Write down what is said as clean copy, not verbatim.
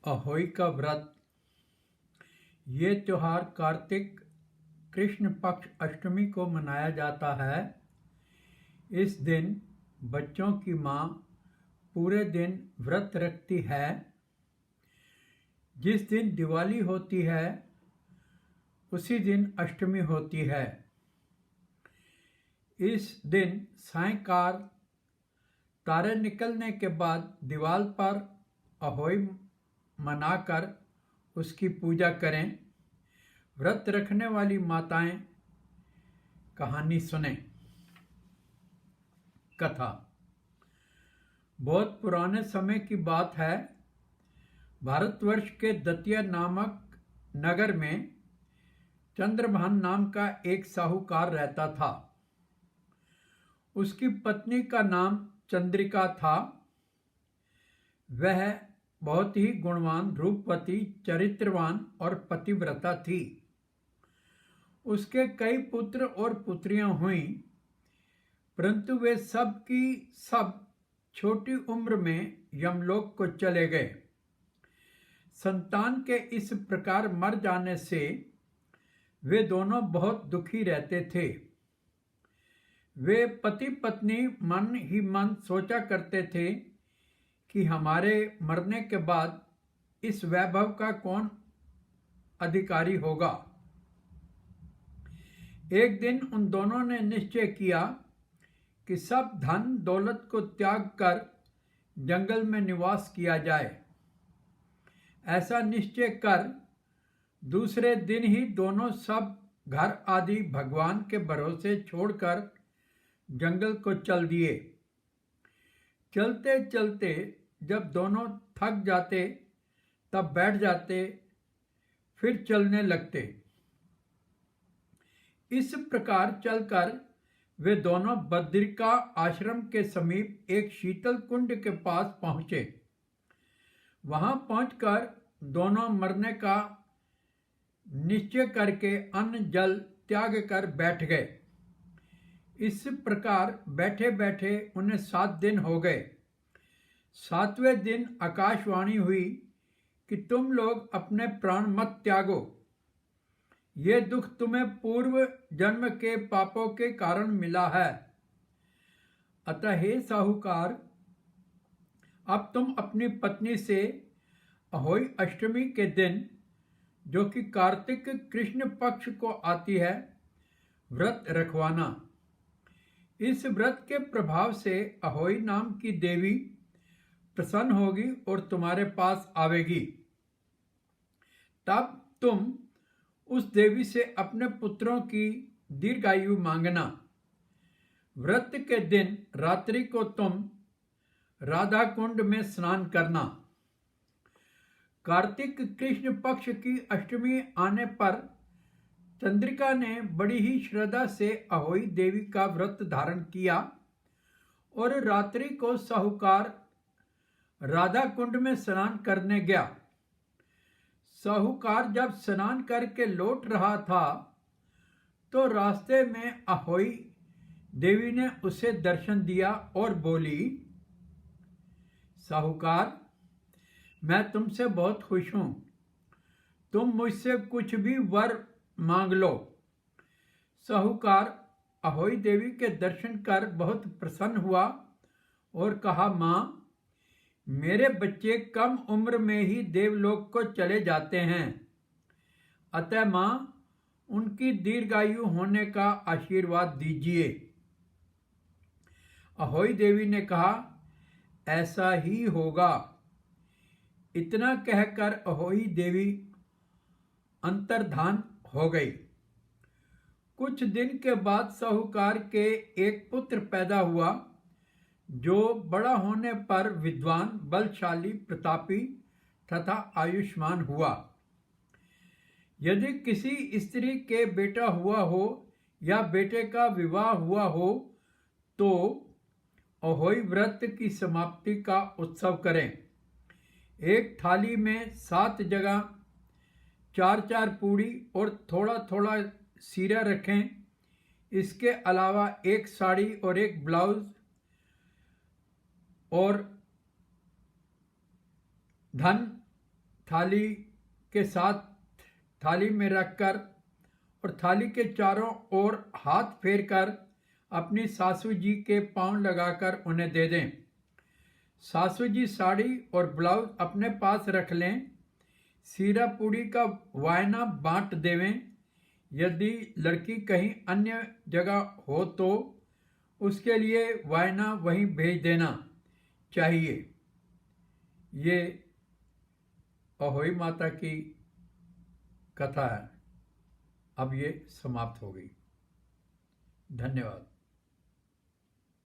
अहोई का व्रत। ये त्योहार कार्तिक कृष्ण पक्ष अष्टमी को मनाया जाता है। इस दिन बच्चों की माँ पूरे दिन व्रत रखती है। जिस दिन दिवाली होती है उसी दिन अष्टमी होती है। इस दिन सायंकाल तारे निकलने के बाद दीवार पर अहोई मनाकर उसकी पूजा करें। व्रत रखने वाली माताएं कहानी सुने। कथा बहुत पुराने समय की बात है। भारतवर्ष के दतिया नामक नगर में चंद्रभान नाम का एक साहूकार रहता था। उसकी पत्नी का नाम चंद्रिका था। वह बहुत ही गुणवान, रूपवती, चरित्रवान और पतिव्रता थी। उसके कई पुत्र और पुत्रियां हुईं, परंतु वे सब की सब छोटी उम्र में यमलोक को चले गए। संतान के इस प्रकार मर जाने से वे दोनों बहुत दुखी रहते थे। वे पति पत्नी मन ही मन सोचा करते थे कि हमारे मरने के बाद इस वैभव का कौन अधिकारी होगा। एक दिन उन दोनों ने निश्चय किया कि सब धन दौलत को त्याग कर जंगल में निवास किया जाए। ऐसा निश्चय कर दूसरे दिन ही दोनों सब घर आदि भगवान के भरोसे छोड़कर जंगल को चल दिए। चलते चलते जब दोनों थक जाते तब बैठ जाते, फिर चलने लगते। इस प्रकार चलकर वे दोनों बद्रिका आश्रम के समीप एक शीतल कुंड के पास पहुंचे। वहां पहुंचकर दोनों मरने का निश्चय करके अन्न जल त्याग कर बैठ गए। इस प्रकार बैठे बैठे उन्हें 7 दिन हो गए। 7वें दिन आकाशवाणी हुई कि तुम लोग अपने प्राण मत त्यागो। ये दुख तुम्हें पूर्व जन्म के पापों के कारण मिला है। अतः हे साहूकार, अब तुम अपनी पत्नी से अहोई अष्टमी के दिन, जो कि कार्तिक कृष्ण पक्ष को आती है, व्रत रखवाना। इस व्रत के प्रभाव से अहोई नाम की देवी प्रसन्न होगी और तुम्हारे पास आवेगी। तब तुम उस देवी से अपने पुत्रों की दीर्घायु मांगना। व्रत के दिन रात्रि को तुम राधा कुंड में स्नान करना। कार्तिक कृष्ण पक्ष की अष्टमी आने पर चंद्रिका ने बड़ी ही श्रद्धा से अहोई देवी का व्रत धारण किया और रात्रि को साहूकार राधा कुंड में स्नान करने गया। साहूकार जब स्नान करके लौट रहा था तो रास्ते में अहोई देवी ने उसे दर्शन दिया और बोली, साहूकार, मैं तुमसे बहुत खुश हूं। तुम मुझसे कुछ भी वर मांग लो। साहूकार अहोई देवी के दर्शन कर बहुत प्रसन्न हुआ और कहा, मां, मेरे बच्चे कम उम्र में ही देवलोक को चले जाते हैं। अतः मां, उनकी दीर्घायु होने का आशीर्वाद दीजिए। अहोई देवी ने कहा, ऐसा ही होगा। इतना कहकर अहोई देवी अंतर्धान हो गई। कुछ दिन के बाद साहूकार के एक पुत्र पैदा हुआ, जो बड़ा होने पर विद्वान, बलशाली, प्रतापी तथा आयुष्मान हुआ। यदि किसी स्त्री के बेटा हुआ हो या बेटे का विवाह हुआ हो तो अहोई व्रत की समाप्ति का उत्सव करें। एक थाली में 7 जगह 4-4 पूड़ी और थोड़ा थोड़ा सीरा रखें। इसके अलावा एक साड़ी और एक ब्लाउज और धन थाली के साथ थाली में रखकर और थाली के चारों ओर हाथ फेरकर अपनी सासू जी के पांव लगाकर उन्हें दे दें। सासू जी साड़ी और ब्लाउज अपने पास रख लें। सीरा पूड़ी का वायना बांट देवें। यदि लड़की कहीं अन्य जगह हो तो उसके लिए वायना वहीं भेज देना चाहिए। ये अहोई माता की कथा है। अब ये समाप्त हो गई। धन्यवाद।